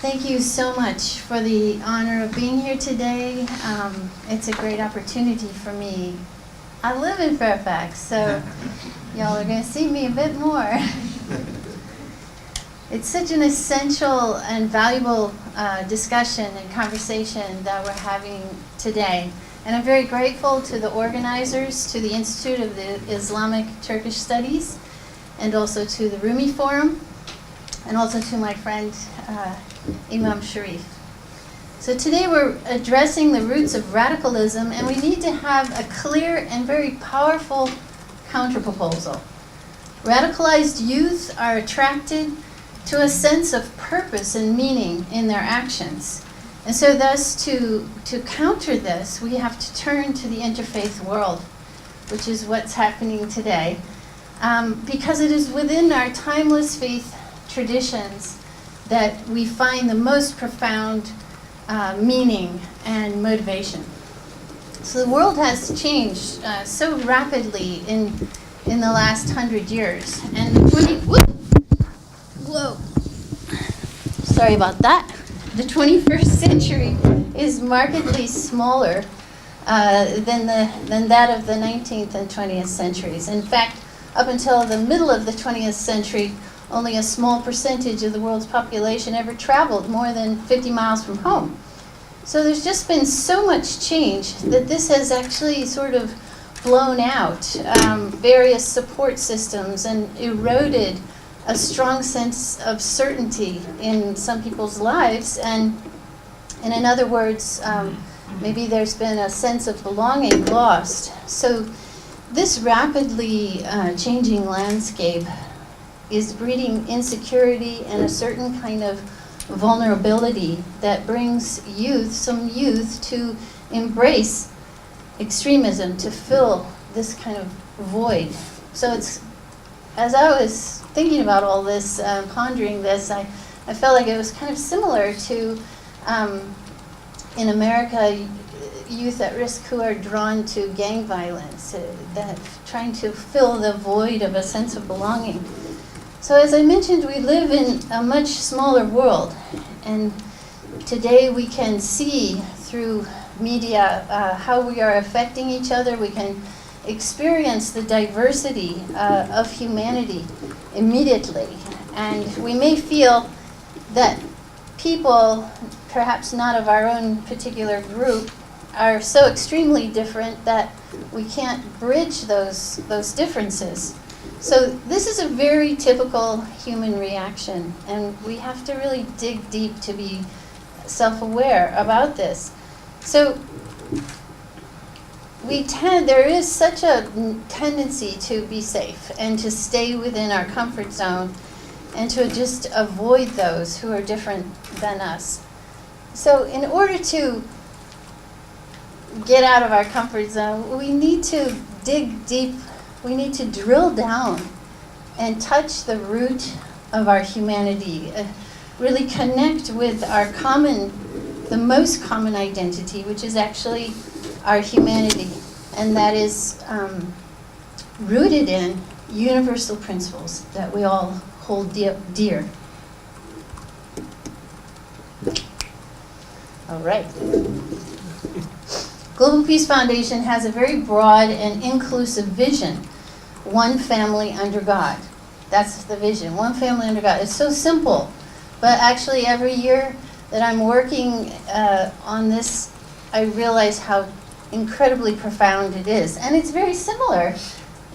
Thank you so much for the honor of being here today. It's a great opportunity for me. I live in Fairfax, so y'all are going to see me a bit more. It's such an essential and valuable discussion and conversation that we're having today. And I'm very grateful to the organizers, to the Institute of the Islamic Turkish Studies, and also to the Rumi Forum, and also to my friend Imam Sharif. So today we're addressing the roots of radicalism, and we need to have a clear and very powerful counterproposal. Radicalized youth are attracted to a sense of purpose and meaning in their actions. And so thus to counter this, we have to turn to the interfaith world, which is what's happening today, because it is within our timeless faith traditions that we find the most profound meaning and motivation. So the world has changed so rapidly in the last 100 years. And sorry about that. The 21st century is markedly smaller than that of the 19th and 20th centuries. In fact, up until the middle of the 20th century, only a small percentage of the world's population ever traveled more than 50 miles from home. So there's just been so much change that this has actually sort of blown out various support systems and eroded a strong sense of certainty in some people's lives. And in other words, maybe there's been a sense of belonging lost. So this rapidly changing landscape is breeding insecurity and a certain kind of vulnerability that brings some youth to embrace extremism, to fill this kind of void. So it's, as I was thinking about all this, pondering this, I felt like it was kind of similar to, in America, youth at risk who are drawn to gang violence, that trying to fill the void of a sense of belonging. So as I mentioned, we live in a much smaller world, and today we can see through media how we are affecting each other. We can experience the diversity of humanity immediately, and we may feel that people, perhaps not of our own particular group, are so extremely different that we can't bridge those differences. So this is a very typical human reaction, and we have to really dig deep to be self-aware about this. So there is such a tendency to be safe and to stay within our comfort zone and to just avoid those who are different than us. So in order to get out of our comfort zone, we need to dig deep. We need to drill down and touch the root of our humanity, really connect with the most common identity, which is actually our humanity, and that is rooted in universal principles that we all hold dear. All right. Global Peace Foundation has a very broad and inclusive vision. One family under God. That's the vision. One family under God. It's so simple. But actually every year that I'm working on this, I realize how incredibly profound it is. And it's very similar,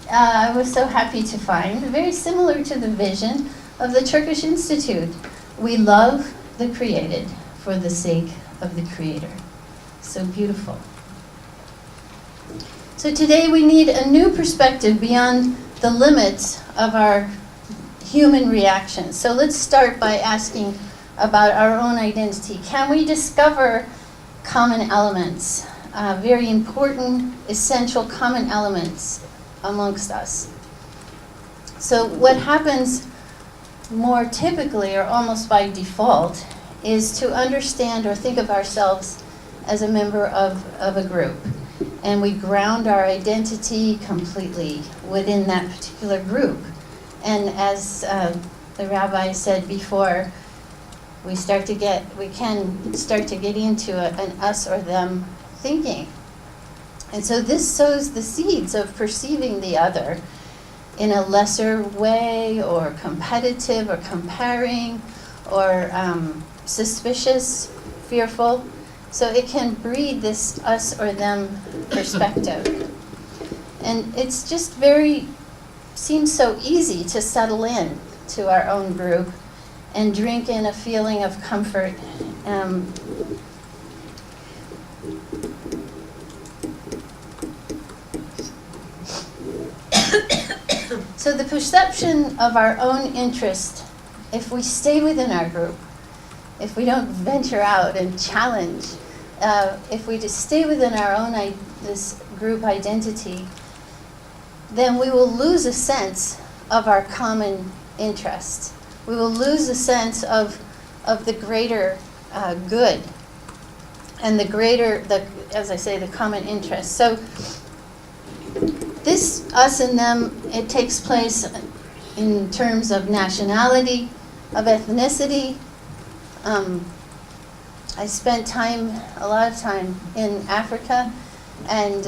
I was so happy to find, very similar to the vision of the Turkish Institute. We love the created for the sake of the Creator. So beautiful. So today we need a new perspective beyond the limits of our human reactions. So let's start by asking about our own identity. Can we discover common elements, very important, essential common elements amongst us? So what happens more typically, or almost by default, is to understand or think of ourselves as a member of a group. And we ground our identity completely within that particular group. And as the rabbi said before, we can start to get into an us or them thinking. And so this sows the seeds of perceiving the other in a lesser way, or competitive, or comparing, or suspicious, fearful. So it can breed this us or them perspective. And it's just seems so easy to settle in to our own group and drink in a feeling of comfort. So the perception of our own interest, if we stay within our group, if we don't venture out and challenge, if we just stay within our own this group identity, then we will lose a sense of our common interest. We will lose a sense of the greater good and as I say, the common interest. So this us and them, it takes place in terms of nationality, of ethnicity. I spent a lot of time in Africa, and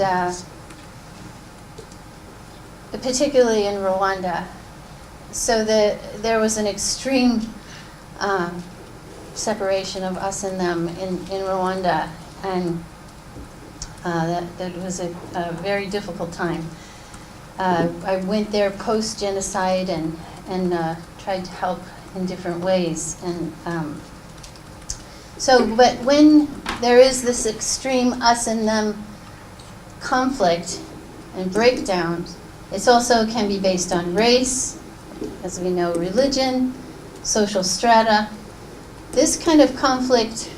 particularly in Rwanda. So there was an extreme separation of us and them in Rwanda, and that was a very difficult time. I went there post-genocide and tried to help in different ways. And but when there is this extreme us and them conflict and breakdown, it also can be based on race, as we know, religion, social strata. This kind of conflict,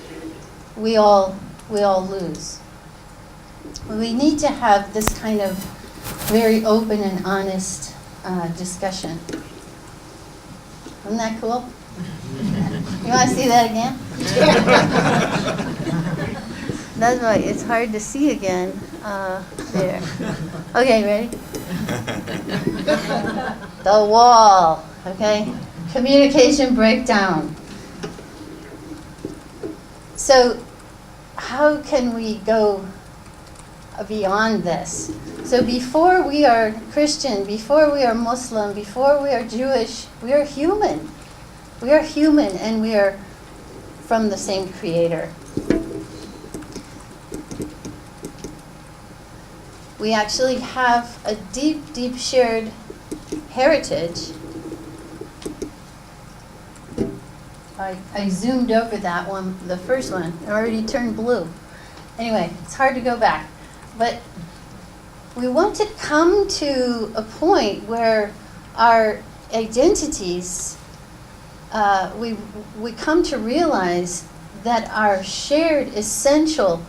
we all lose. We need to have this kind of very open and honest discussion. Isn't that cool? You want to see that again? That's right, it's hard to see again. There. Okay, ready? The wall, okay? Communication breakdown. So how can we go beyond this? So before we are Christian, before we are Muslim, before we are Jewish, we are human. We are human, and we are from the same Creator. We actually have a deep, deep shared heritage. I zoomed over that one, the first one. It already turned blue. Anyway, it's hard to go back. But we want to come to a point where our identities, we come to realize that our shared, essential,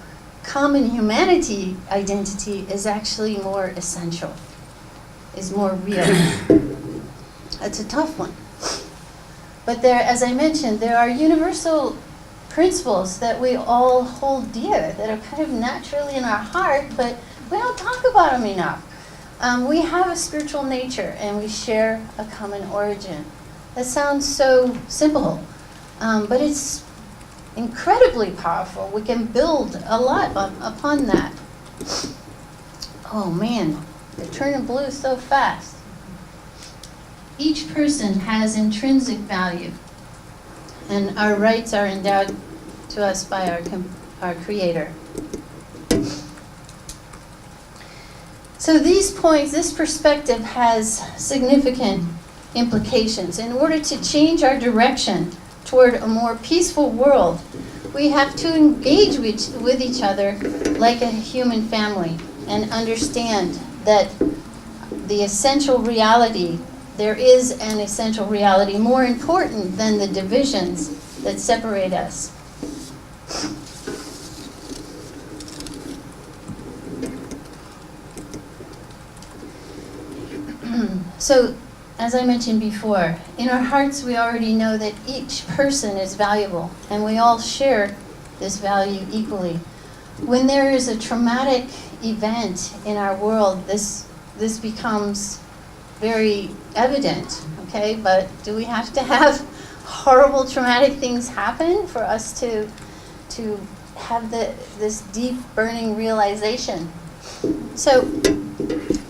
common humanity identity is actually more essential, is more real. It's a tough one. But as I mentioned, there are universal principles that we all hold dear, that are kind of naturally in our heart, but we don't talk about them enough. We have a spiritual nature, and we share a common origin. That sounds so simple, but it's incredibly powerful. We can build a lot upon that. Oh man, they're turning blue so fast. Each person has intrinsic value, and our rights are endowed to us by our Creator. So these points, this perspective has significant implications. In order to change our direction toward a more peaceful world, we have to engage with each other like a human family and understand that the essential reality, there is an essential reality more important than the divisions that separate us. So, as I mentioned before, in our hearts we already know that each person is valuable, and we all share this value equally. When there is a traumatic event in our world, this becomes very evident, okay? But do we have to have horrible traumatic things happen for us to have this deep burning realization. So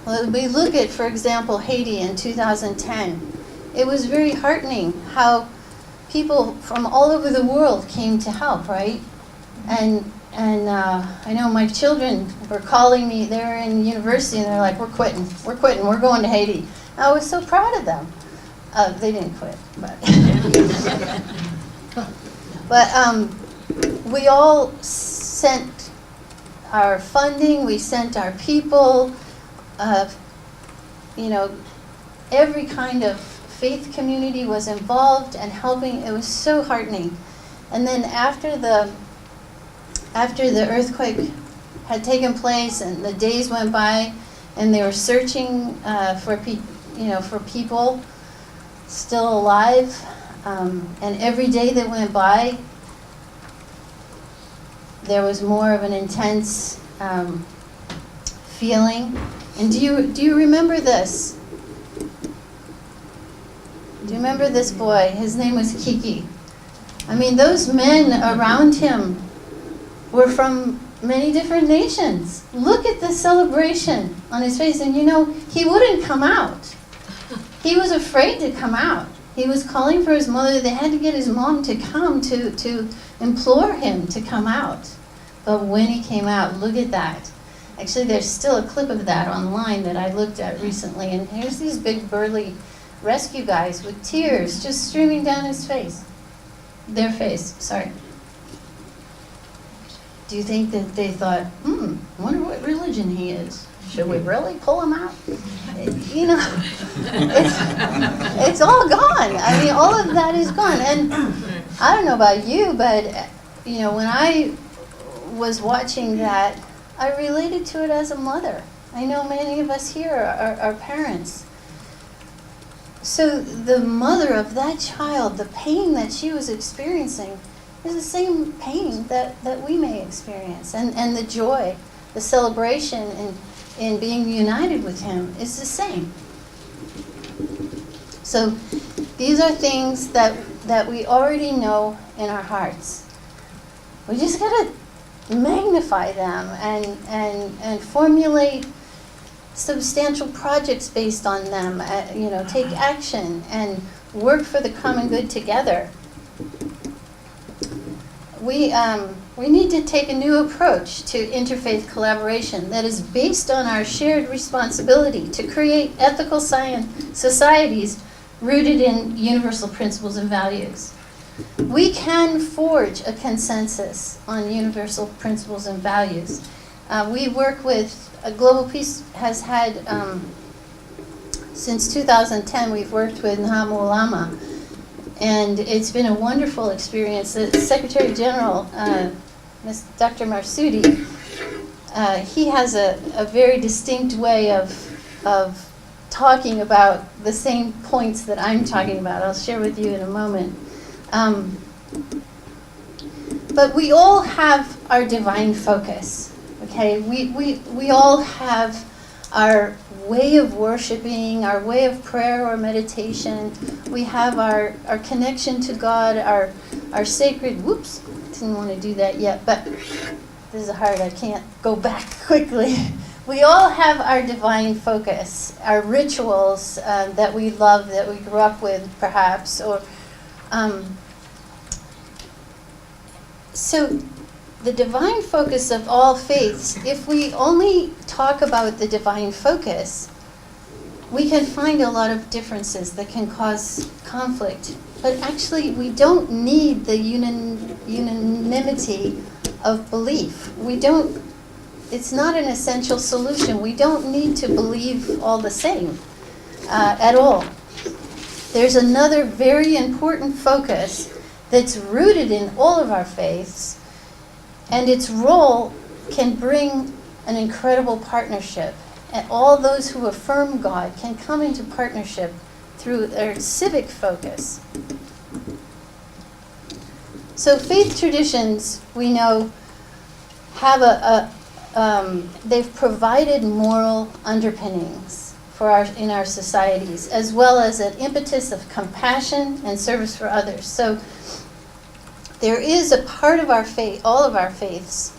when we look at, for example, Haiti in 2010, it was very heartening how people from all over the world came to help, right? And I know my children were calling me. They were in university, and they're like, we're quitting, we're going to Haiti. I was so proud of them. They didn't quit, but we all sent our funding, we sent our people, every kind of faith community was involved and helping. It was so heartening. And then after the earthquake had taken place and the days went by, and they were searching for people still alive, and every day that went by, there was more of an intense feeling. And do you remember this? Do you remember this boy? His name was Kiki. I mean, those men around him were from many different nations. Look at the celebration on his face. And he wouldn't come out. He was afraid to come out. He was calling for his mother. They had to get his mom to come to implore him to come out. But when he came out, look at that. Actually, there's still a clip of that online that I looked at recently. And here's these big burly rescue guys with tears just streaming down his face. Their face, sorry. Do you think that they thought, I wonder what religion he is? Should we really pull him out? It's all gone. I mean, all of that is gone. And I don't know about you, but, when I was watching that, I related to it as a mother. I know many of us here are parents. So the mother of that child, the pain that she was experiencing is the same pain that we may experience. And the joy, the celebration in being united with him is the same. So these are things that we already know in our hearts. We just got to magnify them and formulate substantial projects based on them, take action and work for the common good together. We need to take a new approach to interfaith collaboration that is based on our shared responsibility to create ethical societies rooted in universal principles and values. We can forge a consensus on universal principles and values. We work with Global Peace has had, since 2010, we've worked with Nahamu Ulama, and it's been a wonderful experience. The Secretary General, Dr. Marsudi, he has a very distinct way of talking about the same points that I'm talking about. I'll share with you in a moment. But we all have our divine focus. Okay, we all have our way of worshiping, our way of prayer or meditation. We have our connection to God, our sacred, didn't want to do that yet, but this is hard, I can't go back quickly. We all have our divine focus, our rituals that we love, that we grew up with perhaps, or so the divine focus of all faiths, if we only talk about the divine focus, we can find a lot of differences that can cause conflict. But actually, we don't need the unanimity of belief. It's not an essential solution. We don't need to believe all the same at all. There's another very important focus that's rooted in all of our faiths, and its role can bring an incredible partnership. And all those who affirm God can come into partnership through their civic focus. So faith traditions, we know, have they've provided moral underpinnings in our societies, as well as an impetus of compassion and service for others. So there is a part of our faith, all of our faiths,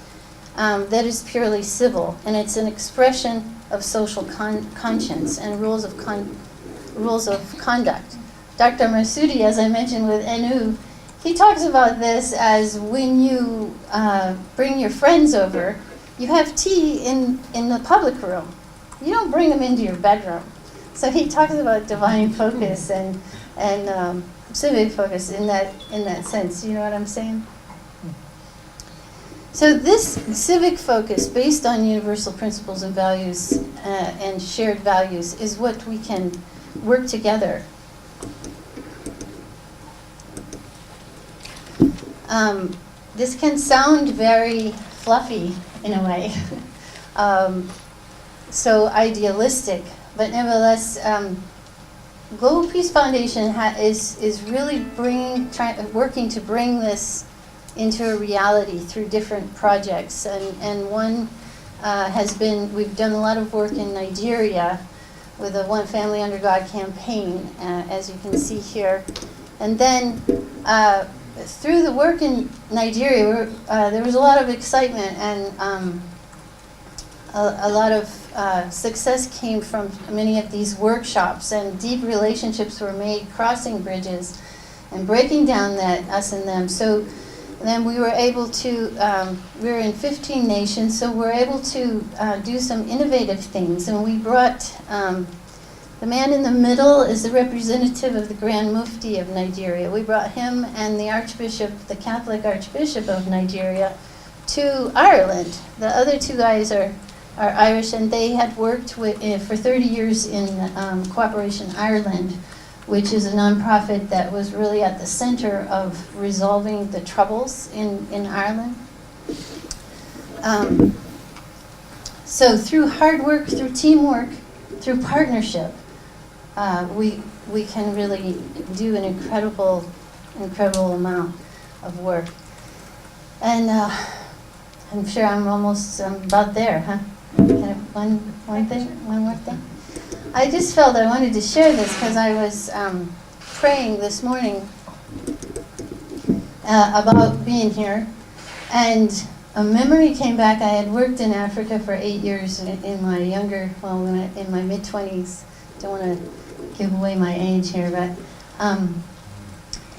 that is purely civil, and it's an expression of social conscience and rules of conduct. Dr. Masudi, as I mentioned with Enu, he talks about this as when you bring your friends over, you have tea in the public room. You don't bring them into your bedroom. So he talks about divine focus and civic focus in that sense. You know what I'm saying? So this civic focus, based on universal principles and values and shared values, is what we can work together. This can sound very fluffy in a way, so idealistic, but nevertheless, Global Peace Foundation is really working to bring this into a reality through different projects, and one has been, we've done a lot of work in Nigeria with the One Family Under God campaign, as you can see here, and then through the work in Nigeria, there was a lot of excitement, and a lot of success came from many of these workshops, and deep relationships were made, crossing bridges and breaking down that us and them. So then we were able to, we were in 15 nations, so we're able to do some innovative things. And we brought, the man in the middle is the representative of the Grand Mufti of Nigeria. We brought him and the Archbishop, the Catholic Archbishop of Nigeria, to Ireland. The other two guys are Irish, and they had worked with, for 30 years in Cooperation Ireland, which is a nonprofit that was really at the center of resolving the troubles in Ireland. So through hard work, through teamwork, through partnership, we can really do an incredible amount of work. And I'm sure I'm about there, huh? Can I, one more thing? I just felt I wanted to share this because I was praying this morning about being here, and a memory came back. I had worked in Africa for 8 years in my in my mid-20s. Don't want to give away my age here, but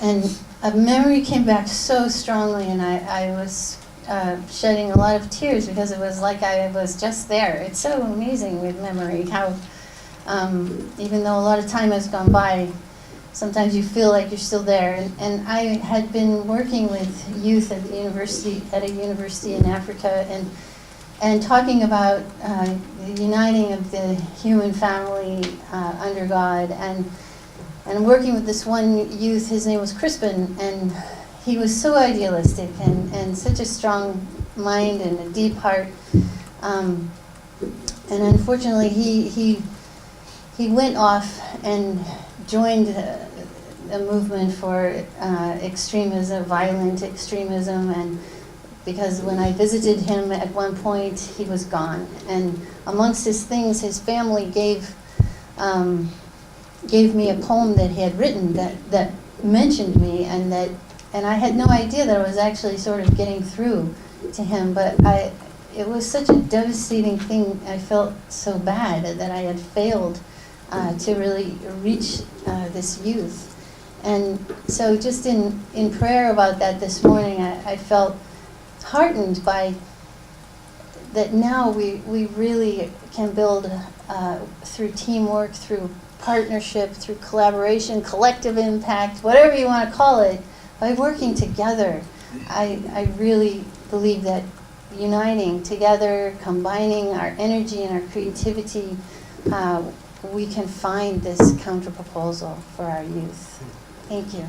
and a memory came back so strongly, and I was shedding a lot of tears because it was like I was just there. It's so amazing with memory how even though a lot of time has gone by, sometimes you feel like you're still there. And I had been working with youth at a university in Africa, and talking about the uniting of the human family under God, and working with this one youth. His name was Crispin, and he was so idealistic and such a strong mind and a deep heart. And unfortunately, he went off and joined a movement for extremism, violent extremism, and because when I visited him at one point, he was gone. And amongst his things, his family gave me a poem that he had written that mentioned me, and I had no idea that I was actually sort of getting through to him, but it was such a devastating thing. I felt so bad that I had failed to really reach this youth. And so just in prayer about that this morning, I felt heartened by that now we really can build through teamwork, through partnership, through collaboration, collective impact, whatever you want to call it, by working together. I really believe that uniting together, combining our energy and our creativity, we can find this counter proposal for our youth. Thank you.